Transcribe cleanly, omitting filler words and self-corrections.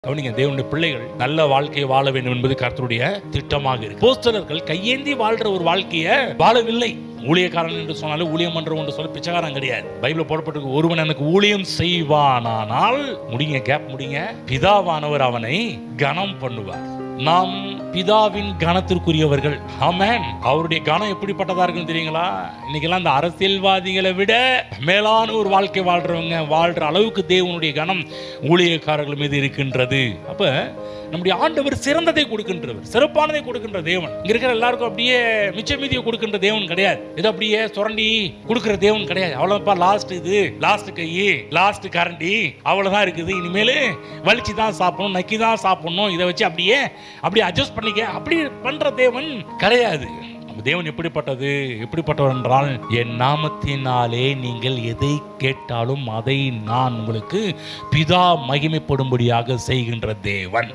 கவனிங்க, தேவனுடைய பிள்ளைகள் நல்ல வாழ்க்கையை வாழ வேண்டும் என்பது கர்த்தருடைய திட்டமாக இருக்கு. அப்போஸ்தலர்கள் கையேந்தி வாழ்ற ஒரு வாழ்க்கையை வாழவில்லை. ஊழியக்காரன் என்று சொன்னாலும் ஊழியம் பண்றவன் என்று சொல்ல பிச்சைக்காரன் கிடையாது. பைபிள் போடப்பட்டிருக்கு, ஒருவன் எனக்கு ஊழியம் செய்வானானால் முடிங்க பிதாவானவர் அவனை கனம் பண்ணுவார். நாம் பிதாவின் கனத்திற்குரியவர்கள். ஆமென். அவருடைய கனம் எப்படிப்பட்டதா இருக்குன்னு தெரியுங்களா? இன்னைக்கெல்லாம் இந்த அரசியல்வாதிகளை விட மேலான ஒரு வாழ்க்கை வாழ்ற அளவுக்கு தேவனுடைய கனம் ஊழியக்காரர்கள் மீது இருக்கின்றது. அப்ப நம்முடைய ஆண்டவர் சிறந்ததை கொடுக்கின்றவர், சிறப்பானதை கொடுக்கின்ற தேவன். இங்க இருக்கிற எல்லாருக்கும் அப்படியே மிச்ச மீதியை கொடுக்கின்ற தேவன் கிடையாது. இது அப்படியே சுரண்டி கொடுக்கிற தேவன் கிடையாது. அவ்வளவுப்பா, லாஸ்ட் இது, லாஸ்ட் கை, லாஸ்ட் கரண்டி, அவ்வளவுதான் இருக்குது. இனிமேல் வலிச்சு தான் சாப்பிடணும், நக்கி தான் சாப்பிடணும், இதை வச்சு அப்படியே அட்ஜஸ்ட் பண்ணிக்க, அப்படி பண்ற தேவன் கிடையாது. நம்ம தேவன் எப்படிப்பட்டவர் என்றால், என் நாமத்தினாலே நீங்கள் எதை கேட்டாலும் அதை நான் உங்களுக்கு பிதா மகிமைப்படும்படியாக செய்கின்ற தேவன்.